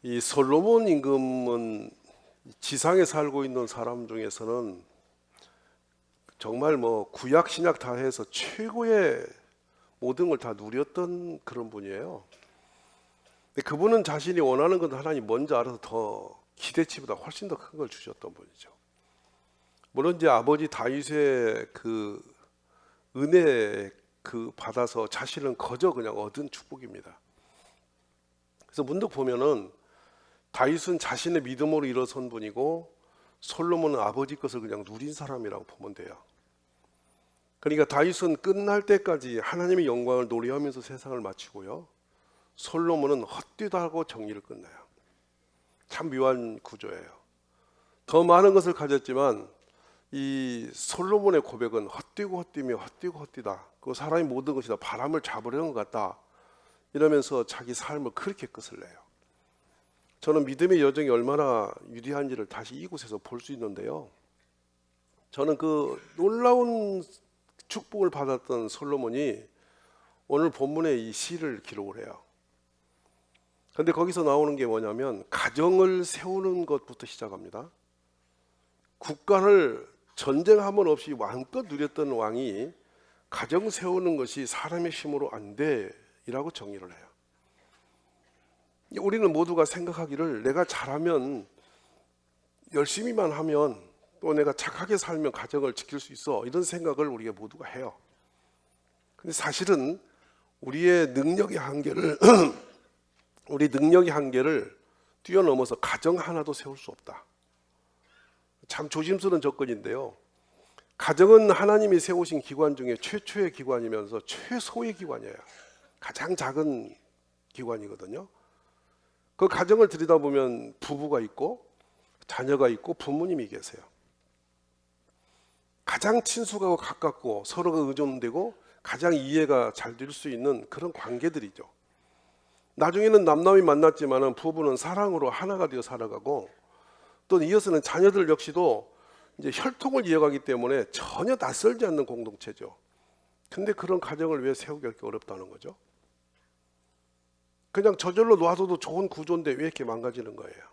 이 솔로몬 임금은 지상에 살고 있는 사람 중에서는 정말 뭐 구약 신약 다 해서 최고의 모든 걸 다 누렸던 그런 분이에요. 근데 그분은 자신이 원하는 건 하나님 먼저 알아서 더 기대치보다 훨씬 더 큰 걸 주셨던 분이죠. 물론 이제 아버지 다윗의 그 은혜 그 받아서 자신은 거저 그냥 얻은 축복입니다. 그래서 문득 보면은 다윗은 자신의 믿음으로 일어선 분이고 솔로몬은 아버지 것을 그냥 누린 사람이라고 보면 돼요. 그러니까 다윗은 끝날 때까지 하나님의 영광을 노래하면서 세상을 마치고요, 솔로몬은 헛되다고 정리를 끝내요. 참 묘한 구조예요. 더 많은 것을 가졌지만 이 솔로몬의 고백은 헛되고 헛되며 헛되고 헛되다, 그 사람이 모든 것이 다 바람을 잡으려는 것 같다 이러면서 자기 삶을 그렇게 끝을 내요. 저는 믿음의 여정이 얼마나 위대한지를 다시 이곳에서 볼 수 있는데요, 저는 그 놀라운 축복을 받았던 솔로몬이 오늘 본문에 이 시를 기록을 해요. 그런데 거기서 나오는 게 뭐냐면 가정을 세우는 것부터 시작합니다. 국가를 전쟁 한 번 없이 마음껏 누렸던 왕이 가정 세우는 것이 사람의 힘으로 안 돼 이라고 정의를 해요. 우리는 모두가 생각하기를 내가 잘하면, 열심히만 하면, 또 내가 착하게 살면 가정을 지킬 수 있어, 이런 생각을 우리가 모두가 해요. 근데 사실은 우리의 능력의 한계를 우리 능력의 한계를 뛰어넘어서 가정 하나도 세울 수 없다. 참 조심스러운 접근인데요, 가정은 하나님이 세우신 기관 중에 최초의 기관이면서 최소의 기관이에요. 가장 작은 기관이거든요. 그 가정을 들여다보면 부부가 있고 자녀가 있고 부모님이 계세요. 가장 친숙하고 가깝고 서로가 의존되고 가장 이해가 잘 될 수 있는 그런 관계들이죠. 나중에는 남남이 만났지만 부부는 사랑으로 하나가 되어 살아가고, 또 이어서는 자녀들 역시도 이제 혈통을 이어가기 때문에 전혀 낯설지 않는 공동체죠. 근데 그런 가정을 왜 세우기 이렇게 어렵다는 거죠? 그냥 저절로 놔둬도 좋은 구조인데 왜 이렇게 망가지는 거예요?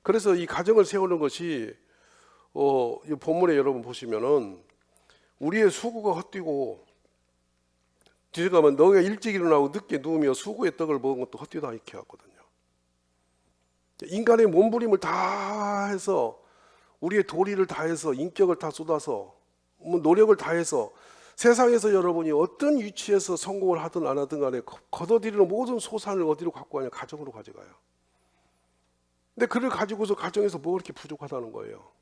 그래서 이 가정을 세우는 것이 이 본문에 여러분 보시면은 우리의 수고가 헛되고, 뒤에 가면 너가 일찍 일어나고 늦게 누우며 수고의 떡을 먹은 것도 헛되다 이렇게 하거든요. 인간의 몸부림을 다 해서, 우리의 도리를 다해서, 인격을 다 쏟아서, 노력을 다해서 세상에서 여러분이 어떤 위치에서 성공을 하든 안 하든 간에 거둬들이는 모든 소산을 어디로 갖고 가냐? 가정으로 가져가요. 근데 그를 가지고서 가정에서 뭐 그렇게 부족하다는 거예요.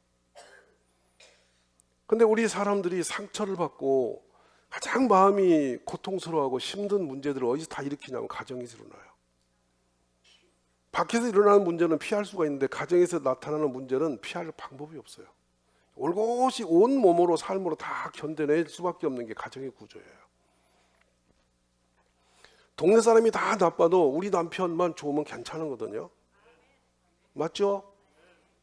근데 우리 사람들이 상처를 받고 가장 마음이 고통스러워하고 힘든 문제들을 어디서 다 일으키냐면 가정에서 일어나요. 밖에서 일어나는 문제는 피할 수가 있는데 가정에서 나타나는 문제는 피할 방법이 없어요. 올곧이 온 몸으로 삶으로 다 견뎌낼 수밖에 없는 게 가정의 구조예요. 동네 사람이 다 나빠도 우리 남편만 좋으면 괜찮은 거거든요. 맞죠?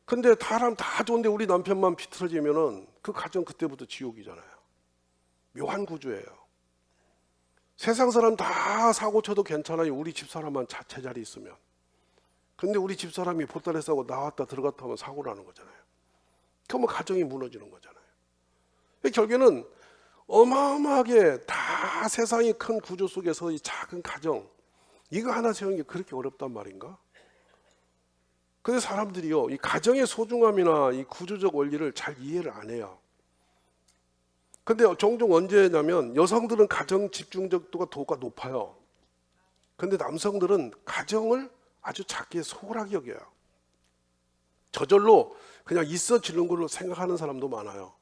근데 사람 다 좋은데 우리 남편만 비틀어지면은 그 가정 그때부터 지옥이잖아요. 묘한 구조예요. 세상 사람 다 사고 쳐도 괜찮아요, 우리 집사람만 제자리 있으면. 근데 우리 집사람이 보따리 싸고 나왔다 들어갔다 하면 사고 나는 거잖아요. 그러면 가정이 무너지는 거잖아요. 결국에는 어마어마하게 다 세상이 큰 구조 속에서 이 작은 가정, 이거 하나 세우는 게 그렇게 어렵단 말인가? 근데 사람들이요, 이 가정의 소중함이나 이 구조적 원리를 잘 이해를 안 해요. 근데 종종 언제냐면 여성들은 가정 집중적도가 도가 높아요. 근데 남성들은 가정을 아주 작게 소홀하게 여겨요. 저절로 그냥 있어지는 걸로 생각하는 사람도 많아요.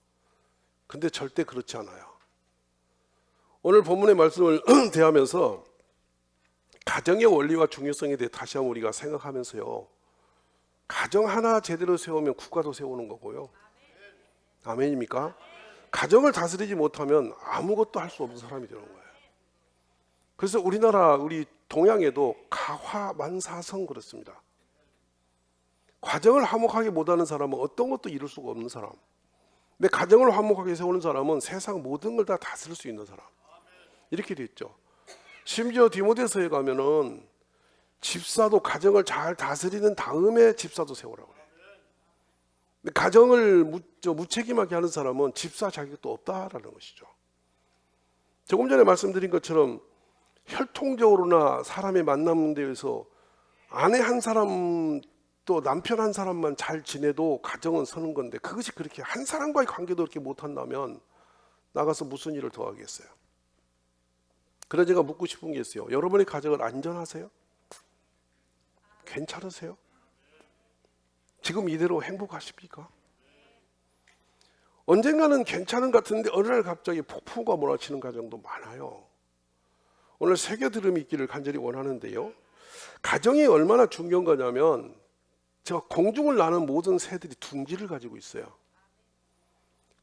근데 절대 그렇지 않아요. 오늘 본문의 말씀을 대하면서 가정의 원리와 중요성에 대해 다시 한번 우리가 생각하면서요, 가정 하나 제대로 세우면 국가도 세우는 거고요. 아멘입니까? 가정을 다스리지 못하면 아무것도 할 수 없는 사람이 되는 거예요. 그래서 우리나라, 우리 동양에도 가화만사성 그렇습니다. 가정을 화목하게 못하는 사람은 어떤 것도 이룰 수가 없는 사람. 근데 가정을 화목하게 세우는 사람은 세상 모든 걸 다 다스릴 수 있는 사람. 이렇게 돼 있죠. 심지어 디모데서에 가면은 집사도 가정을 잘 다스리는 다음에 집사도 세우라고 해요. 근데 가정을 무책임하게 하는 사람은 집사 자격도 없다라는 것이죠. 조금 전에 말씀드린 것처럼 혈통적으로나 사람의 만남 대해서 아내 한 사람 또 남편 한 사람만 잘 지내도 가정은 서는 건데, 그것이 그렇게 한 사람과의 관계도 그렇게 못한다면 나가서 무슨 일을 더 하겠어요? 그래서 제가 묻고 싶은 게 있어요. 여러분의 가정은 안전하세요? 괜찮으세요? 지금 이대로 행복하십니까? 언젠가는 괜찮은 것 같은데 어느 날 갑자기 폭풍과 몰아치는 가정도 많아요. 오늘 새겨 들음이 있기를 간절히 원하는데요, 가정이 얼마나 중요한 거냐면, 제가 공중을 나는 모든 새들이 둥지를 가지고 있어요.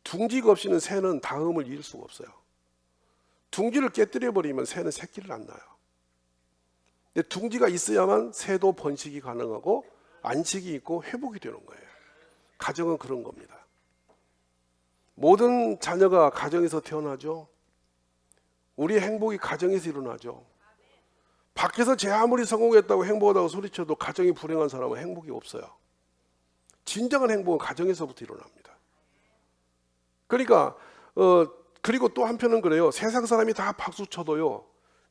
둥지가 없이는 새는 다음을 이을 수가 없어요. 둥지를 깨뜨려 버리면 새는 새끼를 안 낳아요. 근데 둥지가 있어야만 새도 번식이 가능하고 안식이 있고 회복이 되는 거예요. 가정은 그런 겁니다. 모든 자녀가 가정에서 태어나죠. 우리의 행복이 가정에서 일어나죠. 밖에서 제 아무리 성공했다고 행복하다고 소리쳐도 가정이 불행한 사람은 행복이 없어요. 진정한 행복은 가정에서부터 일어납니다. 그러니까 그리고 또 한편은 그래요. 세상 사람이 다 박수 쳐도요,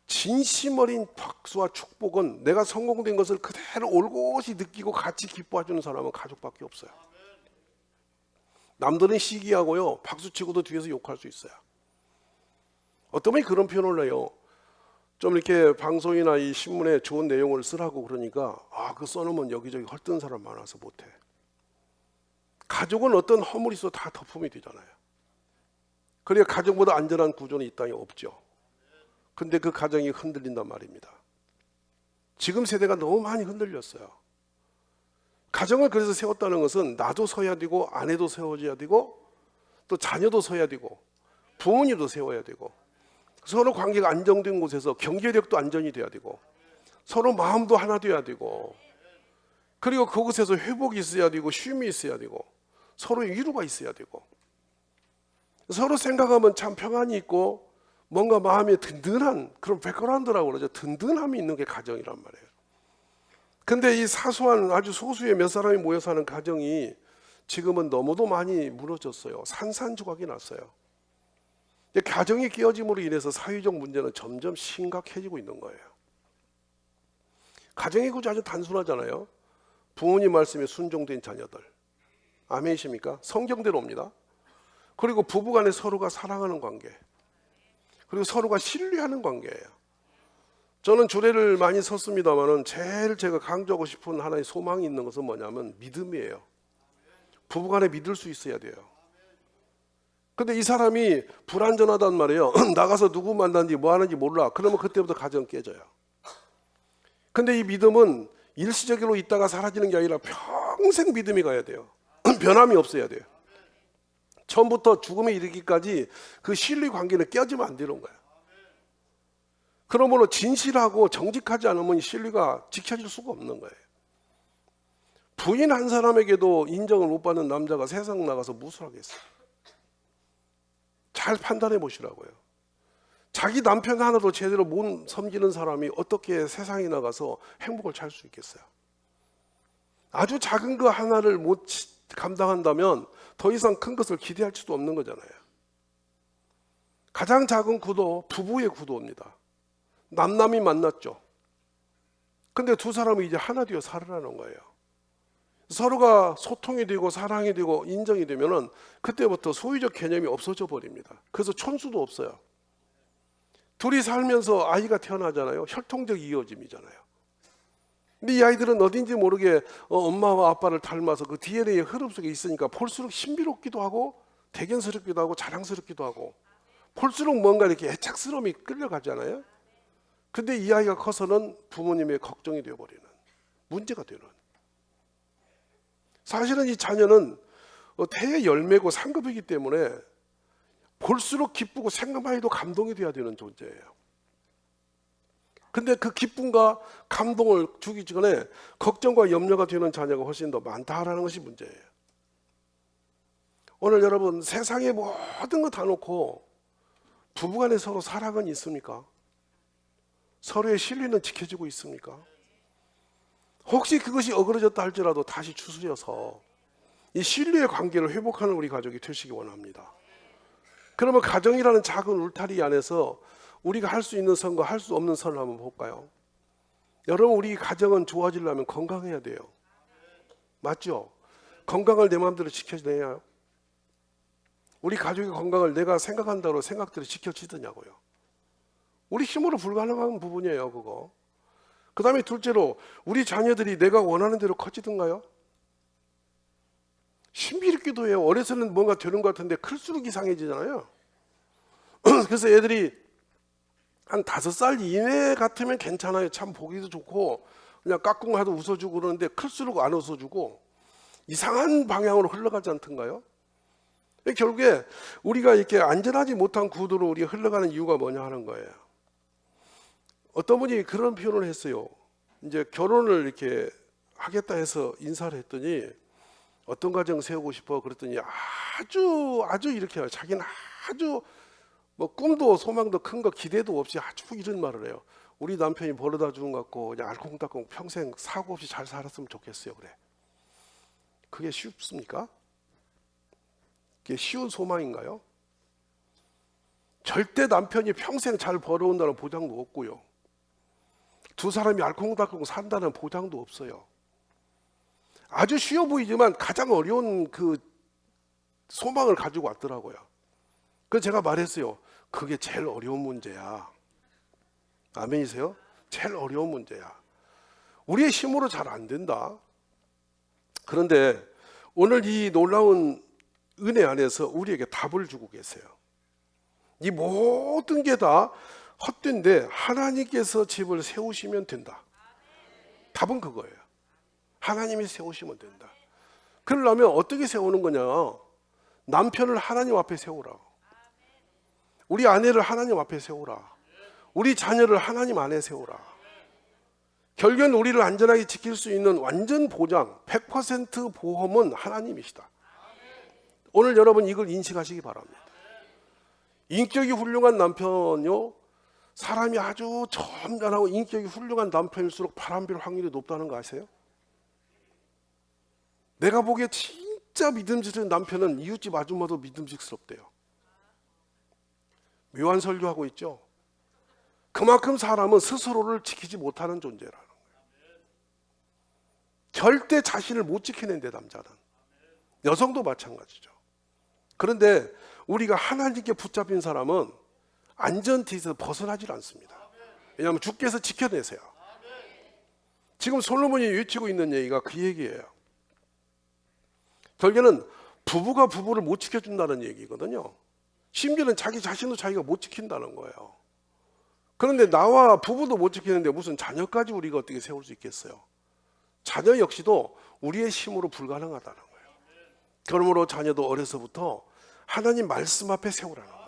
진심 어린 박수와 축복은 내가 성공된 것을 그대로 올곧이 느끼고 같이 기뻐해주는 사람은 가족밖에 없어요. 남들은 시기하고요, 박수치고도 뒤에서 욕할 수 있어요. 어떤 분이 그런 표현을 해요. 좀 이렇게 방송이나 이 신문에 좋은 내용을 쓰라고 그러니까, 그거 써놓으면 여기저기 헐뜯는 사람 많아서 못해. 가족은 어떤 허물이 있어도 다 덮음이 되잖아요. 그러니까 가족보다 안전한 구조는 이 땅에 없죠. 근데 그 가정이 흔들린단 말입니다. 지금 세대가 너무 많이 흔들렸어요. 가정을 그래서 세웠다는 것은 나도 서야 되고 아내도 세워줘야 되고 또 자녀도 서야 되고 부모님도 세워야 되고, 서로 관계가 안정된 곳에서 경제력도 안전이 돼야 되고 서로 마음도 하나 돼야 되고, 그리고 그곳에서 회복이 있어야 되고 쉼이 있어야 되고 서로의 위로가 있어야 되고, 서로 생각하면 참 평안이 있고 뭔가 마음이 든든한 그런 백그라운드라고 그러죠. 든든함이 있는 게 가정이란 말이에요. 근데 이 사소한 아주 소수의 몇 사람이 모여 사는 가정이 지금은 너무도 많이 무너졌어요. 산산조각이 났어요. 가정이 깨어짐으로 인해서 사회적 문제는 점점 심각해지고 있는 거예요. 가정의 구조 아주 단순하잖아요. 부모님 말씀에 순종된 자녀들. 아멘이십니까? 성경대로입니다. 그리고 부부간에 서로가 사랑하는 관계, 그리고 서로가 신뢰하는 관계예요. 저는 주례를 많이 섰습니다만은 제일 제가 강조하고 싶은 하나의 소망이 있는 것은 뭐냐면 믿음이에요. 부부간에 믿을 수 있어야 돼요. 근데 이 사람이 불안전하단 말이에요. 나가서 누구 만나는지 뭐 하는지 몰라. 그러면 그때부터 가정 깨져요. 근데 이 믿음은 일시적으로 있다가 사라지는 게 아니라 평생 믿음이 가야 돼요. 변함이 없어야 돼요. 처음부터 죽음에 이르기까지 그 신뢰 관계는 깨지면 안 되는 거예요. 그러므로 진실하고 정직하지 않으면 신뢰가 지켜질 수가 없는 거예요. 부인 한 사람에게도 인정을 못 받는 남자가 세상 나가서 무엇을 하겠어요? 잘 판단해 보시라고요. 자기 남편 하나도 제대로 못 섬기는 사람이 어떻게 세상에 나가서 행복을 찾을 수 있겠어요? 아주 작은 거 하나를 못 감당한다면 더 이상 큰 것을 기대할 수도 없는 거잖아요. 가장 작은 구도 부부의 구도입니다. 남남이 만났죠. 근데 두 사람이 이제 하나 되어 살으라는 거예요. 서로가 소통이 되고 사랑이 되고 인정이 되면은 그때부터 소유적 개념이 없어져 버립니다. 그래서 촌수도 없어요. 둘이 살면서 아이가 태어나잖아요. 혈통적 이어짐이잖아요. 근데 이 아이들은 어딘지 모르게 엄마와 아빠를 닮아서 그 DNA의 흐름 속에 있으니까 볼수록 신비롭기도 하고 대견스럽기도 하고 자랑스럽기도 하고, 볼수록 뭔가 이렇게 애착스러움이 끌려가잖아요. 근데 이 아이가 커서는 부모님의 걱정이 되어버리는, 문제가 되는. 사실은 이 자녀는 태의 열매고 상급이기 때문에 볼수록 기쁘고 생각만 해도 감동이 돼야 되는 존재예요. 근데 그 기쁨과 감동을 주기 전에 걱정과 염려가 되는 자녀가 훨씬 더 많다라는 것이 문제예요. 오늘 여러분, 세상의 모든 거 다 놓고 부부간에 서로 사랑은 있습니까? 서로의 신뢰는 지켜지고 있습니까? 혹시 그것이 어그러졌다 할지라도 다시 추스려서 이 신뢰의 관계를 회복하는 우리 가족이 되시기 원합니다. 그러면 가정이라는 작은 울타리 안에서 우리가 할 수 있는 선과 할 수 없는 선을 한번 볼까요? 여러분, 우리 가정은 좋아지려면 건강해야 돼요. 맞죠? 건강을 내 마음대로 지켜내야 우리 가족의 건강을 내가 생각한다고 생각대로 지켜지더냐고요. 우리 힘으로 불가능한 부분이에요, 그거. 그 다음에 둘째로, 우리 자녀들이 내가 원하는 대로 커지던가요? 신비롭 기도해요. 어려서는 뭔가 되는 것 같은데 클수록 이상해지잖아요. 그래서 애들이 한 5살 이내 같으면 괜찮아요. 참 보기도 좋고 그냥 까꿍하도 웃어주고 그러는데 클수록 안 웃어주고 이상한 방향으로 흘러가지 않던가요? 결국에 우리가 이렇게 안전하지 못한 구도로 우리가 흘러가는 이유가 뭐냐 하는 거예요. 어떤 분이 그런 표현을 했어요. 이제 결혼을 이렇게 하겠다 해서 인사를 했더니 어떤 가정 세우고 싶어 그랬더니 아주 이렇게 해요. 자기는 아주 뭐 꿈도 소망도 큰 거 기대도 없이 아주 이런 말을 해요. 우리 남편이 버려다 주는 것 같고 그냥 알콩달콩 평생 사고 없이 잘 살았으면 좋겠어요. 그래. 그게 쉽습니까? 그게 쉬운 소망인가요? 절대 남편이 평생 잘 벌어온다는 보장도 없고요. 두 사람이 알콩달콩 산다는 보장도 없어요. 아주 쉬워 보이지만 가장 어려운 그 소망을 가지고 왔더라고요. 그래서 제가 말했어요. 그게 제일 어려운 문제야. 아멘이세요? 제일 어려운 문제야. 우리의 힘으로 잘 안 된다. 그런데 오늘 이 놀라운 은혜 안에서 우리에게 답을 주고 계세요. 이 모든 게 다 헛된데 하나님께서 집을 세우시면 된다. 답은 그거예요. 하나님이 세우시면 된다. 그러려면 어떻게 세우는 거냐? 남편을 하나님 앞에 세우라. 우리 아내를 하나님 앞에 세우라. 우리 자녀를 하나님 안에 세우라. 결국엔 우리를 안전하게 지킬 수 있는 완전 보장, 100% 보험은 하나님이시다. 오늘 여러분 이걸 인식하시기 바랍니다. 인격이 훌륭한 남편요, 사람이 아주 점잖하고 인격이 훌륭한 남편일수록 바람필 확률이 높다는 거 아세요? 내가 보기에 진짜 믿음직스러운 남편은 이웃집 아줌마도 믿음직스럽대요. 묘한 설교하고 있죠. 그만큼 사람은 스스로를 지키지 못하는 존재라는 거예요. 절대 자신을 못 지키는데 남자는. 여성도 마찬가지죠. 그런데 우리가 하나님께 붙잡힌 사람은 안전띠에서 벗어나질 않습니다. 왜냐하면 주께서 지켜내세요. 지금 솔로몬이 외치고 있는 얘기가 그 얘기예요. 결국에는 부부가 부부를 못 지켜준다는 얘기거든요. 심지어는 자기 자신도 자기가 못 지킨다는 거예요. 그런데 나와 부부도 못 지키는데 무슨 자녀까지 우리가 어떻게 세울 수 있겠어요? 자녀 역시도 우리의 힘으로 불가능하다는 거예요. 그러므로 자녀도 어려서부터 하나님 말씀 앞에 세우라는 거예요.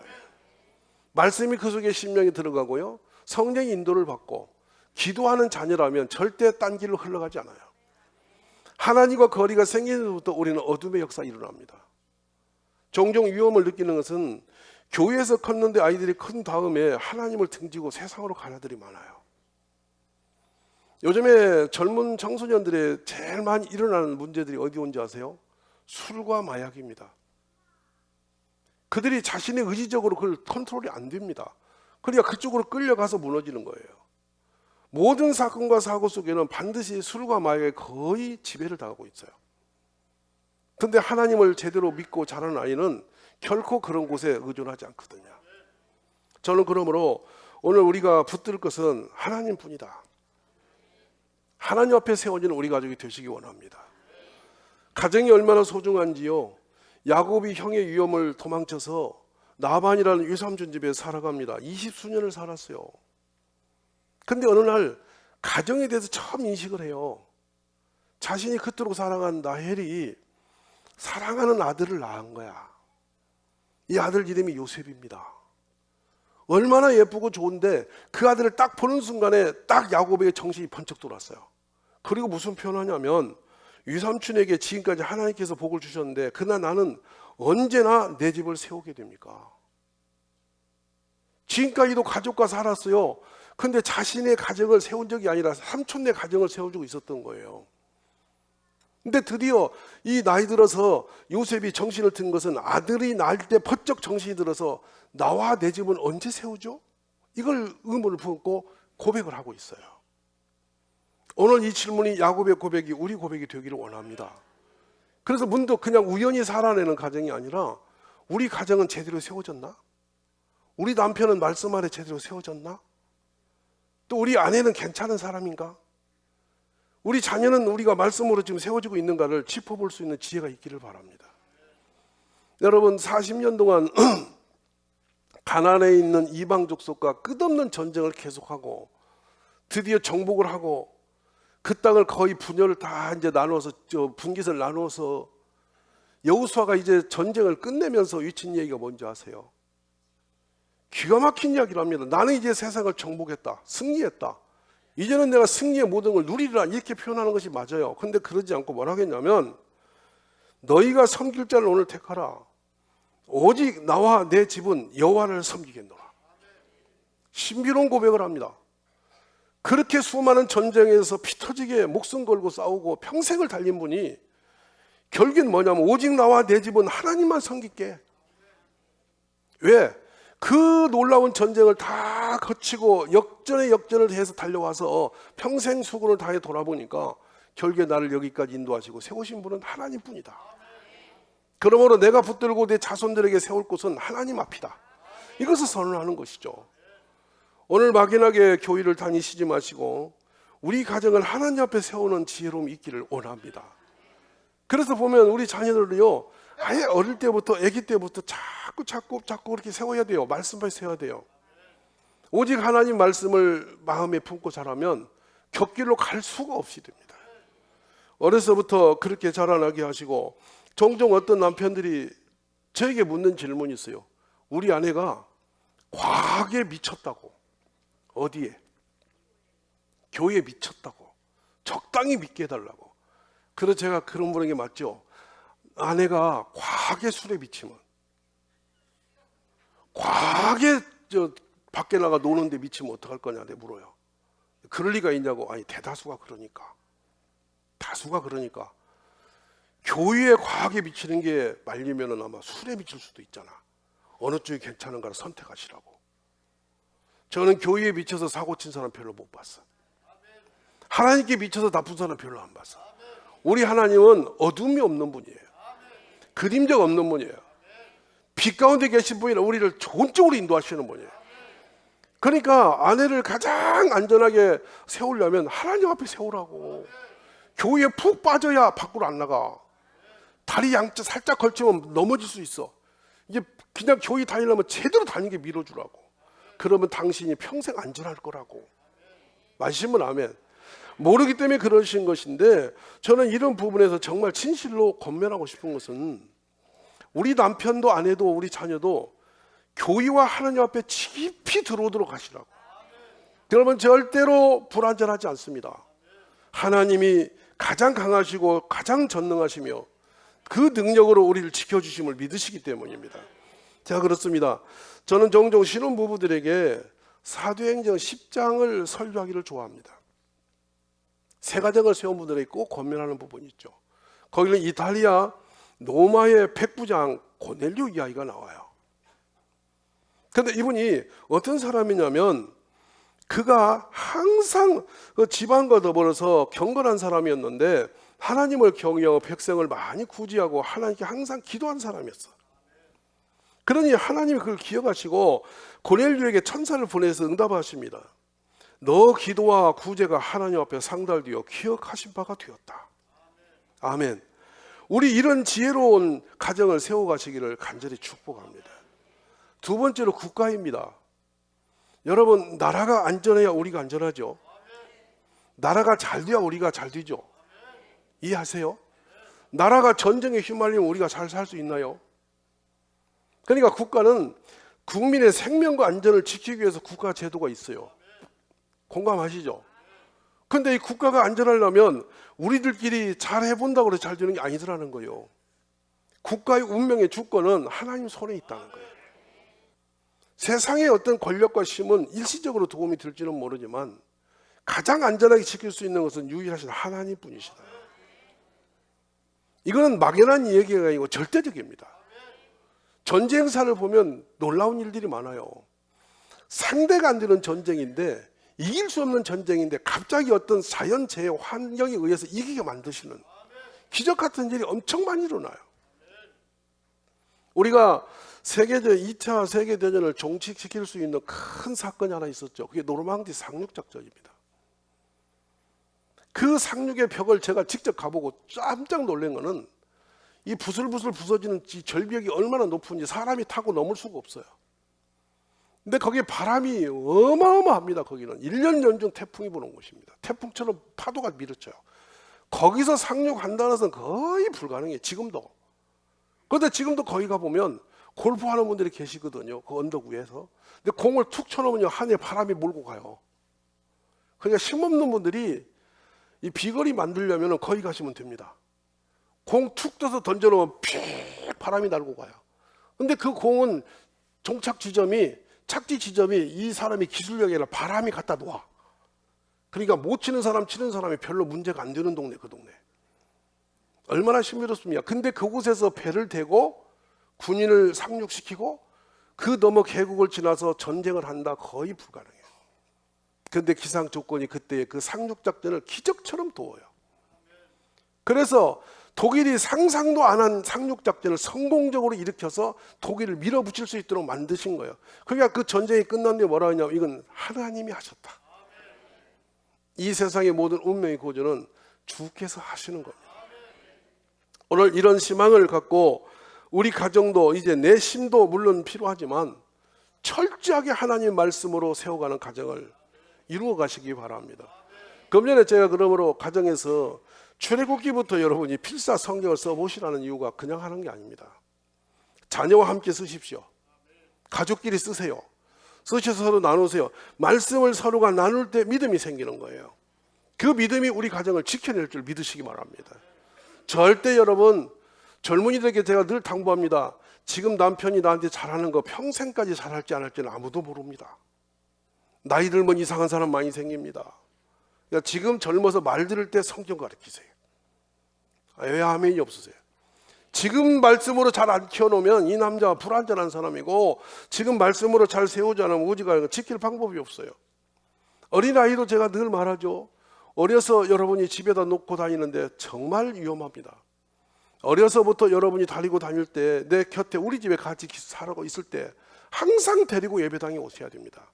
말씀이 그 속에 심령이 들어가고요, 성령의 인도를 받고 기도하는 자녀라면 절대 딴 길로 흘러가지 않아요. 하나님과 거리가 생기는 것부터 우리는 어둠의 역사가 일어납니다. 종종 위험을 느끼는 것은 교회에서 컸는데 아이들이 큰 다음에 하나님을 등지고 세상으로 간 아들이 많아요. 요즘에 젊은 청소년들의 제일 많이 일어나는 문제들이 어디 온지 아세요? 술과 마약입니다. 그들이 자신의 의지적으로 그걸 컨트롤이 안 됩니다. 그러니까 그쪽으로 끌려가서 무너지는 거예요. 모든 사건과 사고 속에는 반드시 술과 마약에 거의 지배를 당하고 있어요. 그런데 하나님을 제대로 믿고 자라는 아이는 결코 그런 곳에 의존하지 않거든요. 저는 그러므로 오늘 우리가 붙들 것은 하나님뿐이다. 하나님 앞에 세워지는 우리 가족이 되시기 원합니다. 가정이 얼마나 소중한지요, 야곱이 형의 위험을 도망쳐서 나반이라는 외삼촌 집에 살아갑니다. 20수년을 살았어요. 근데 어느 날 가정에 대해서 처음 인식을 해요. 자신이 그토록 사랑한 라헬이 사랑하는 아들을 낳은 거야. 이 아들 이름이 요셉입니다. 얼마나 예쁘고 좋은데 그 아들을 딱 보는 순간에 딱 야곱에게 정신이 번쩍 돌았어요. 그리고 무슨 표현하냐면, 위삼촌에게 지금까지 하나님께서 복을 주셨는데 그러나 나는 언제나 내 집을 세우게 됩니까? 지금까지도 가족과 살았어요. 근데 자신의 가정을 세운 적이 아니라 삼촌네 가정을 세워주고 있었던 거예요. 근데 드디어 이 나이 들어서 요셉이 정신을 든 것은 아들이 낳을 때 번쩍 정신이 들어서 나와 내 집은 언제 세우죠? 이걸 의문을 품고 고백을 하고 있어요. 오늘 이 질문이 야곱의 고백이 우리 고백이 되기를 원합니다. 그래서 문득 그냥 우연히 살아내는 가정이 아니라 우리 가정은 제대로 세워졌나? 우리 남편은 말씀 아래 제대로 세워졌나? 또 우리 아내는 괜찮은 사람인가? 우리 자녀는 우리가 말씀으로 지금 세워지고 있는가를 짚어볼 수 있는 지혜가 있기를 바랍니다. 여러분 40년 동안 가나안에 있는 이방 족속과 끝없는 전쟁을 계속하고 드디어 정복을 하고 그 땅을 거의 분열을 다 이제 나눠서 분깃을 나눠서 여호수아가 이제 전쟁을 끝내면서 외친 얘기가 뭔지 아세요? 기가 막힌 이야기를 합니다. 나는 이제 세상을 정복했다. 승리했다. 이제는 내가 승리의 모든 걸 누리리라 이렇게 표현하는 것이 맞아요. 근데 그러지 않고 뭐라 하겠냐면 너희가 섬길 자를 오늘 택하라. 오직 나와 내 집은 여호와를 섬기겠노라. 신비로운 고백을 합니다. 그렇게 수많은 전쟁에서 피 터지게 목숨 걸고 싸우고 평생을 달린 분이 결국엔 뭐냐면 오직 나와 내 집은 하나님만 섬길게. 왜? 그 놀라운 전쟁을 다 거치고 역전에 역전을 해서 달려와서 평생 수고를 다해 돌아보니까 결국에 나를 여기까지 인도하시고 세우신 분은 하나님뿐이다. 그러므로 내가 붙들고 내 자손들에게 세울 곳은 하나님 앞이다. 이것을 선언하는 것이죠. 오늘 막연하게 교회를 다니시지 마시고 우리 가정을 하나님 앞에 세우는 지혜로움이 있기를 원합니다. 그래서 보면 우리 자녀들도요, 아예 어릴 때부터 아기 때부터 자꾸 그렇게 세워야 돼요. 말씀을 세워야 돼요. 오직 하나님 말씀을 마음에 품고 자라면 곁길로 갈 수가 없이 됩니다. 어려서부터 그렇게 자라나게 하시고 종종 어떤 남편들이 저에게 묻는 질문이 있어요. 우리 아내가 과하게 미쳤다고. 어디에? 교회에 미쳤다고. 적당히 믿게 해달라고. 그래서 제가 그런 분에게 맞죠. 아내가 과하게 술에 미치면, 과하게 밖에 나가 노는데 미치면 어떡할 거냐 내가 물어요. 그럴 리가 있냐고. 아니 대다수가 그러니까. 다수가 그러니까. 교회에 과하게 미치는 게 말리면은 아마 술에 미칠 수도 있잖아. 어느 쪽이 괜찮은가를 선택하시라고. 저는 교회에 미쳐서 사고 친 사람 별로 못 봤어. 하나님께 미쳐서 나쁜 사람 별로 안 봤어. 우리 하나님은 어둠이 없는 분이에요. 그림자가 없는 분이에요. 빛 가운데 계신 분이라 우리를 좋은 쪽으로 인도하시는 분이에요. 그러니까 아내를 가장 안전하게 세우려면 하나님 앞에 세우라고. 교회에 푹 빠져야 밖으로 안 나가. 다리 양쪽 살짝 걸치면 넘어질 수 있어. 이제 그냥 교회 다니려면 제대로 다니게 밀어주라고. 그러면 당신이 평생 안전할 거라고. 맞으시면 아멘. 모르기 때문에 그러신 것인데 저는 이런 부분에서 정말 진실로 권면하고 싶은 것은 우리 남편도 아내도 우리 자녀도 교회와 하나님 앞에 깊이 들어오도록 하시라고. 여러분 절대로 불안전하지 않습니다. 하나님이 가장 강하시고 가장 전능하시며 그 능력으로 우리를 지켜주심을 믿으시기 때문입니다. 자, 그렇습니다. 저는 종종 신혼부부들에게 사도행전 10장을 설교하기를 좋아합니다. 새 가정을 세운 분들에게 꼭 권면하는 부분이 있죠. 거기는 이탈리아 로마의 백부장 고넬료 이야기가 나와요. 그런데 이분이 어떤 사람이냐면 그가 항상 그 집안과 더불어서 경건한 사람이었는데 하나님을 경외하고 백성을 많이 구제하고 하나님께 항상 기도한 사람이었어. 그러니 하나님이 그걸 기억하시고 고넬료에게 천사를 보내서 응답하십니다. 너 기도와 구제가 하나님 앞에 상달되어 기억하신 바가 되었다. 아멘. 우리 이런 지혜로운 가정을 세워가시기를 간절히 축복합니다. 두 번째로 국가입니다. 여러분 나라가 안전해야 우리가 안전하죠. 나라가 잘 돼야 우리가 잘 되죠. 이해하세요? 나라가 전쟁에 휘말리면 우리가 잘 살 수 있나요? 그러니까 국가는 국민의 생명과 안전을 지키기 위해서 국가 제도가 있어요. 공감하시죠? 근데 이 국가가 안전하려면 우리들끼리 잘 해본다고 해서 잘 되는 게 아니더라는 거예요. 국가의 운명의 주권은 하나님 손에 있다는 거예요. 세상의 어떤 권력과 힘은 일시적으로 도움이 될지는 모르지만 가장 안전하게 지킬 수 있는 것은 유일하신 하나님 뿐이시다. 이거는 막연한 얘기가 아니고 절대적입니다. 전쟁사를 보면 놀라운 일들이 많아요. 상대가 안 되는 전쟁인데, 이길 수 없는 전쟁인데 갑자기 어떤 자연재해 환경에 의해서 이기게 만드시는 기적 같은 일이 엄청 많이 일어나요. 우리가 2차 세계대전을 종식시킬 수 있는 큰 사건이 하나 있었죠. 그게 노르망디 상륙작전입니다. 그 상륙의 벽을 제가 직접 가보고 깜짝 놀란 거는 이 부슬부슬 부서지는 이 절벽이 얼마나 높은지 사람이 타고 넘을 수가 없어요. 근데 거기에 바람이 어마어마합니다. 거기는 1년 연중 태풍이 부는 곳입니다. 태풍처럼 파도가 밀어쳐요. 거기서 상륙한다는 것은 거의 불가능해요. 지금도. 그런데 지금도 거기 가보면 골프하는 분들이 계시거든요. 그 언덕 위에서. 근데 공을 툭 쳐놓으면 하늘에 바람이 몰고 가요. 그러니까 힘없는 분들이 이 비거리 만들려면 거기 가시면 됩니다. 공 툭 떠서 던져놓으면 픽 바람이 날고 가요. 근데 그 공은 착지 지점이 이 사람이 기술력이 아니라 바람이 갖다 놓아. 그러니까 못 치는 사람이 별로 문제가 안 되는 동네, 그 동네. 얼마나 신비롭습니까? 근데 그곳에서 배를 대고 군인을 상륙시키고 그 너머 계곡을 지나서 전쟁을 한다, 거의 불가능해요. 그런데 기상 조건이 그때의 그 상륙작전을 기적처럼 도워요. 그래서 독일이 상상도 안 한 상륙작전을 성공적으로 일으켜서 독일을 밀어붙일 수 있도록 만드신 거예요. 그러니까 그 전쟁이 끝난 뒤에 뭐라 하냐면 이건 하나님이 하셨다. 이 세상의 모든 운명의 고조는 주께서 하시는 겁니다. 오늘 이런 희망을 갖고 우리 가정도 이제 내심도 물론 필요하지만 철저하게 하나님 말씀으로 세워가는 가정을 이루어 가시기 바랍니다. 금년에 제가 그러므로 가정에서 출애굽기부터 여러분이 필사 성경을 써보시라는 이유가 그냥 하는 게 아닙니다. 자녀와 함께 쓰십시오. 가족끼리 쓰세요. 쓰셔서 서로 나누세요. 말씀을 서로가 나눌 때 믿음이 생기는 거예요. 그 믿음이 우리 가정을 지켜낼 줄 믿으시기 바랍니다. 절대 여러분, 젊은이들에게 제가 늘 당부합니다. 지금 남편이 나한테 잘하는 거 평생까지 잘할지 안 할지는 아무도 모릅니다. 나이 들면 이상한 사람 많이 생깁니다. 그러니까 지금 젊어서 말 들을 때 성경 가르치세요. 왜 아멘이 없으세요? 지금 말씀으로 잘 안 키워놓으면 이 남자가 불완전한 사람이고, 지금 말씀으로 잘 세우지 않으면 오지가 지킬 방법이 없어요. 어린아이도 제가 늘 말하죠. 어려서 여러분이 집에다 놓고 다니는데 정말 위험합니다. 어려서부터 여러분이 다니고 다닐 때 내 곁에 우리 집에 같이 살고 있을 때 항상 데리고 예배당에 오셔야 됩니다.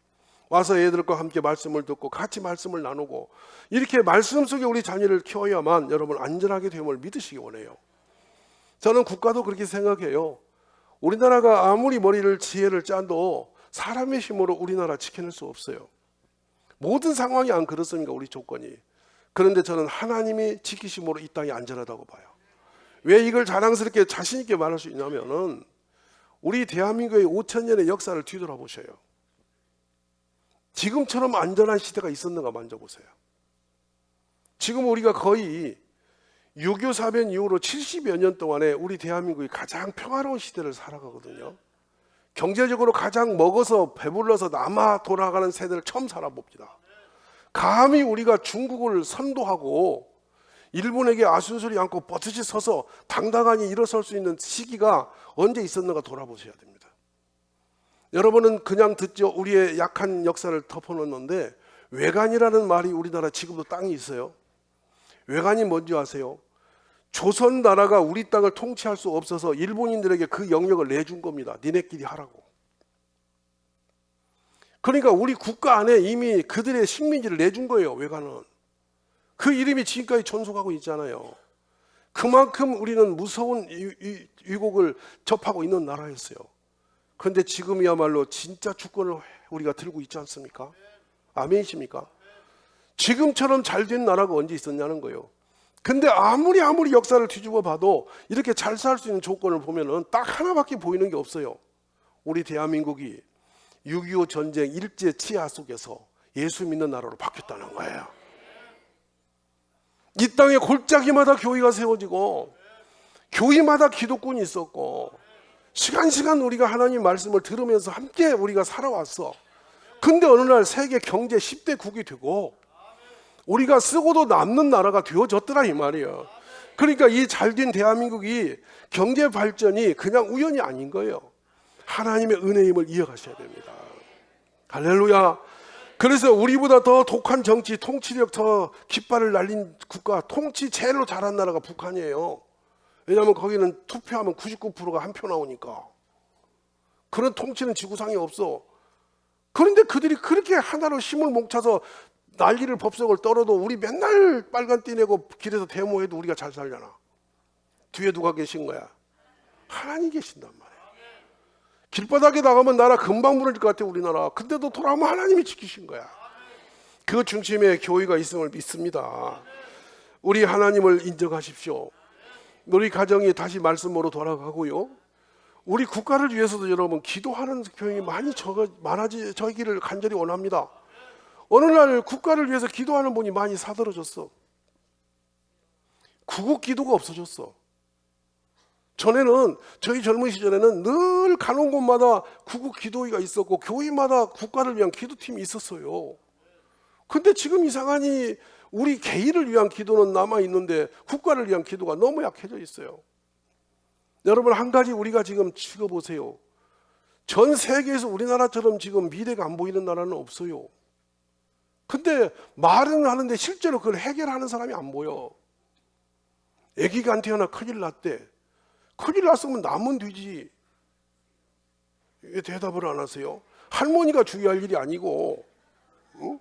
와서 애들과 함께 말씀을 듣고 같이 말씀을 나누고 이렇게 말씀 속에 우리 자녀를 키워야만 여러분 안전하게 됨을 믿으시기 원해요. 저는 국가도 그렇게 생각해요. 우리나라가 아무리 지혜를 짜도 사람의 힘으로 우리나라 지켜낼 수 없어요. 모든 상황이 안 그렇습니까? 우리 조건이. 그런데 저는 하나님이 지키심으로 이 땅이 안전하다고 봐요. 왜 이걸 자랑스럽게 자신 있게 말할 수 있냐면은 우리 대한민국의 5,000년의 역사를 뒤돌아보셔요. 지금처럼 안전한 시대가 있었는가 만져보세요. 지금 우리가 거의 6.25 사변 이후로 70여 년 동안에 우리 대한민국이 가장 평화로운 시대를 살아가거든요. 경제적으로 가장 먹어서 배불러서 남아 돌아가는 세대를 처음 살아봅니다. 감히 우리가 중국을 선도하고 일본에게 아순소리 않고 뻣뻣이 서서 당당하게 일어설 수 있는 시기가 언제 있었는가 돌아보셔야 됩니다. 여러분은 그냥 듣죠. 우리의 약한 역사를 덮어놓는데 외관이라는 말이 우리나라 지금도 땅이 있어요. 외관이 뭔지 아세요? 조선 나라가 우리 땅을 통치할 수 없어서 일본인들에게 그 영역을 내준 겁니다. 니네끼리 하라고. 그러니까 우리 국가 안에 이미 그들의 식민지를 내준 거예요. 외관은. 그 이름이 지금까지 존속하고 있잖아요. 그만큼 우리는 무서운 위국을 접하고 있는 나라였어요. 그런데 지금이야말로 진짜 주권을 우리가 들고 있지 않습니까? 아멘이십니까? 지금처럼 잘된 나라가 언제 있었냐는 거예요. 근데 아무리 역사를 뒤집어 봐도 이렇게 잘 살 수 있는 조건을 보면은 딱 하나밖에 보이는 게 없어요. 우리 대한민국이 6.25 전쟁 일제 치하 속에서 예수 믿는 나라로 바뀌었다는 거예요. 이 땅에 골짜기마다 교회가 세워지고 교회마다 기독군이 있었고 시간 우리가 하나님 말씀을 들으면서 함께 우리가 살아왔어. 근데 어느 날 세계 경제 10대 국이 되고 우리가 쓰고도 남는 나라가 되어졌더라 이 말이에요. 그러니까 이 잘된 대한민국이 경제 발전이 그냥 우연이 아닌 거예요. 하나님의 은혜의 힘을 이어가셔야 됩니다. 할렐루야. 그래서 우리보다 더 독한 정치, 통치력 더 깃발을 날린 국가, 통치 제일로 잘한 나라가 북한이에요. 왜냐하면 거기는 투표하면 99%가 한 표 나오니까. 그런 통치는 지구상에 없어. 그런데 그들이 그렇게 하나로 힘을 뭉쳐서 난리를 법석을 떨어도 우리 맨날 빨간 띠 내고 길에서 데모해도 우리가 잘 살잖아. 뒤에 누가 계신 거야? 하나님 계신단 말이야. 길바닥에 나가면 나라 금방 무너질 것 같아 우리나라. 근데도 돌아오면 하나님이 지키신 거야. 그 중심에 교회가 있음을 믿습니다. 우리 하나님을 인정하십시오. 우리 가정이 다시 말씀으로 돌아가고요. 우리 국가를 위해서도 여러분 기도하는 교인이 많아지기를 간절히 원합니다. 어느 날 국가를 위해서 기도하는 분이 많이 사들어졌어. 구국 기도가 없어졌어. 전에는 저희 젊은 시절에는 늘 가는 곳마다 구국 기도회가 있었고 교회마다 국가를 위한 기도팀이 있었어요. 근데 지금 이상하니 우리 개인을 위한 기도는 남아있는데 국가를 위한 기도가 너무 약해져 있어요. 여러분 한 가지 우리가 지금 찍어보세요. 전 세계에서 우리나라처럼 지금 미래가 안 보이는 나라는 없어요. 근데 말은 하는데 실제로 그걸 해결하는 사람이 안 보여. 아기가 안 태어나 큰일 났대. 큰일 났으면 남은 뒤지. 왜 대답을 안 하세요? 할머니가 주의할 일이 아니고, 응?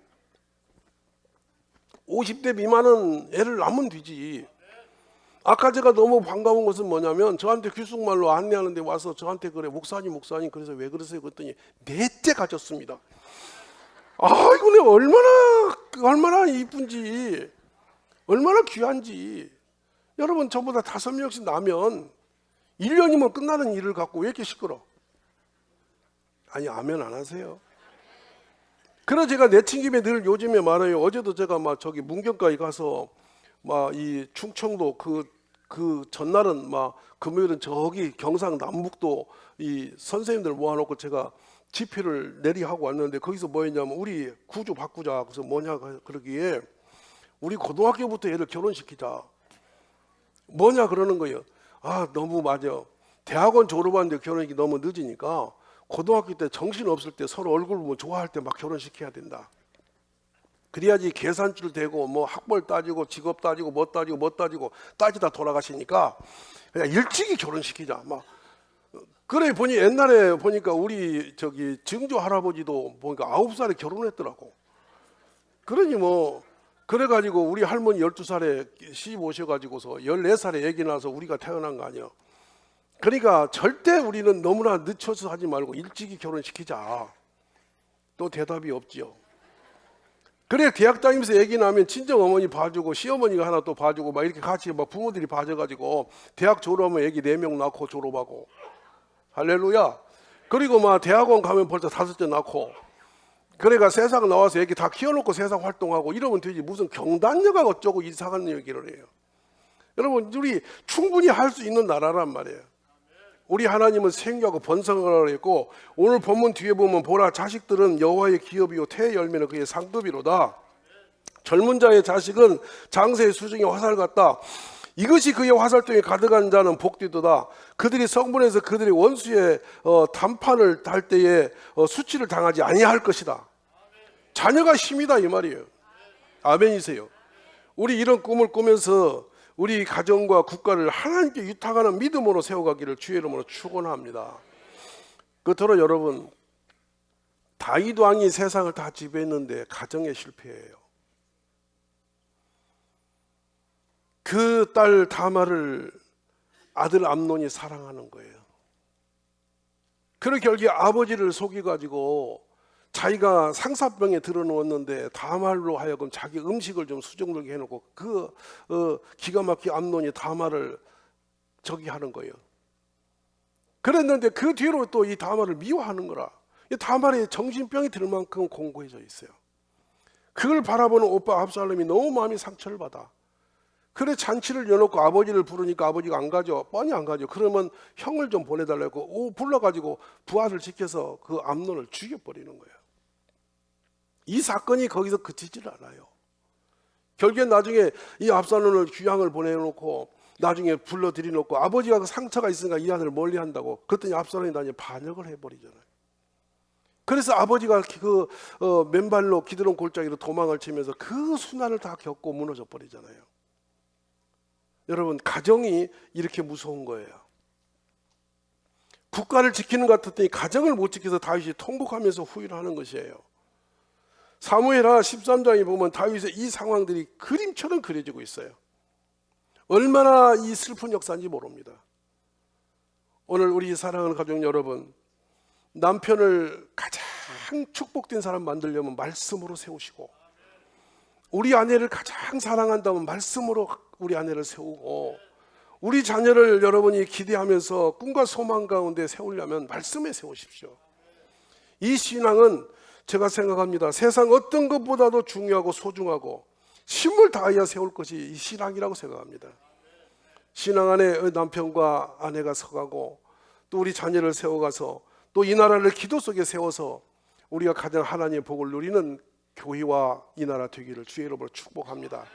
50대 미만은 애를 낳으면 되지. 아까 제가 너무 반가운 것은 뭐냐면 저한테 귀속말로 안내하는데 와서 저한테 그래 목사님 그래서 왜 그러세요? 그랬더니 넷째 가졌습니다. 이거는 얼마나 이쁜지 얼마나 귀한지. 여러분 저보다 5명씩 나면 1년이면 끝나는 일을 갖고 왜 이렇게 시끄러? 아니 아멘 안 하세요? 그래서 제가 내친김에 늘 요즘에 말해요. 어제도 제가 막 저기 문경까지 가서 막 이 충청도 그 전날은 막 금요일은 저기 경상남북도 이 선생님들 모아놓고 제가 집회를 내리하고 왔는데 거기서 뭐 했냐면 우리 구조 바꾸자. 그래서 뭐냐 그러기에 우리 고등학교부터 애를 결혼시키자. 뭐냐 그러는 거예요. 너무 맞아. 대학원 졸업하는데 결혼이 너무 늦으니까 고등학교 때 정신 없을 때 서로 얼굴 보면 좋아할 때 막 결혼시켜야 된다. 그래야지 계산줄 대고 뭐 학벌 따지고 직업 따지고 뭐 따지고 따지다 돌아가시니까 그냥 일찍이 결혼시키자. 막 그래 보니 옛날에 보니까 우리 저기 증조 할아버지도 보니까 9살에 결혼했더라고. 그러니 뭐 그래가지고 우리 할머니 12살에 시집 오셔가지고서 14살에 애기 낳아서 우리가 태어난 거 아니야. 그러니까 절대 우리는 너무나 늦춰서 하지 말고 일찍이 결혼시키자. 또 대답이 없지요. 그래 대학 다니면서 애기 낳으면 친정 어머니 봐주고 시어머니가 하나 또 봐주고 막 이렇게 같이 막 부모들이 봐줘가지고 대학 졸업하면 애기 4명 낳고 졸업하고 할렐루야. 그리고 막 대학원 가면 벌써 5째 낳고 그래가 세상 나와서 애기 다 키워놓고 세상 활동하고 이러면 되지. 무슨 경단녀가 어쩌고 이상한 얘기를 해요. 여러분 우리 충분히 할 수 있는 나라란 말이에요. 우리 하나님은 생육하고 번성하라고 했고 오늘 본문 뒤에 보면 보라 자식들은 여호와의 기업이요 태의 열매는 그의 상급이로다. 젊은 자의 자식은 장세의 수중에 화살 같다. 이것이 그의 화살통에 가득한 자는 복되도다. 그들이 성문에서 그들의 원수의 단판을 달 때에 수치를 당하지 아니할 것이다. 자녀가 힘이다 이 말이에요. 아멘이세요. 우리 이런 꿈을 꾸면서 우리 가정과 국가를 하나님께 위탁하는 믿음으로 세워가기를 주의 이름으로 축원합니다. 끝으로 여러분 다윗 왕이 세상을 다 지배했는데 가정에 실패해요. 그 딸 다말을 아들 암논이 사랑하는 거예요. 그런 결국에 아버지를 속여가지고 자기가 상사병에 들어누웠는데 다말로 하여금 자기 음식을 좀 수정들게 해놓고 기가 막히게 암논이 다말을 저기 하는 거예요. 그랬는데 그 뒤로 또 이 다말을 미워하는 거라. 이 다말이 정신병이 들 만큼 공고해져 있어요. 그걸 바라보는 오빠 압살롬이 너무 마음이 상처를 받아. 그래 잔치를 여놓고 아버지를 부르니까 아버지가 안 가죠. 뻔히 안 가죠. 그러면 형을 좀 보내달라고 불러가지고 부하를 지켜서 그 암논을 죽여버리는 거예요. 이 사건이 거기서 그치질 않아요. 결국엔 나중에 이 압살롬을 귀향을 보내놓고 나중에 불러들여놓고 아버지가 그 상처가 있으니까 이 아들을 멀리한다고 그랬더니 압살롬이 나중에 반역을 해버리잖아요. 그래서 아버지가 그 맨발로 기드론 골짜기로 도망을 치면서 그 순환을 다 겪고 무너져 버리잖아요. 여러분, 가정이 이렇게 무서운 거예요. 국가를 지키는 것 같았더니 가정을 못 지켜서 다윗이 통곡하면서 후회를 하는 것이에요. 사무엘하 13장에 보면 다윗의 이 상황들이 그림처럼 그려지고 있어요. 얼마나 이 슬픈 역사인지 모릅니다. 오늘 우리 사랑하는 가족 여러분, 남편을 가장 축복된 사람 만들려면 말씀으로 세우시고, 우리 아내를 가장 사랑한다면 말씀으로 우리 아내를 세우고, 우리 자녀를 여러분이 기대하면서 꿈과 소망 가운데 세우려면 말씀에 세우십시오. 이 신앙은 제가 생각합니다. 세상 어떤 것보다도 중요하고 소중하고 힘을 다하여 세울 것이 이 신앙이라고 생각합니다. 신앙 안에 남편과 아내가 서가고 또 우리 자녀를 세워가서 또 이 나라를 기도 속에 세워서 우리가 가장 하나님의 복을 누리는 교회와 이 나라 되기를 주의 이름으로 축복합니다.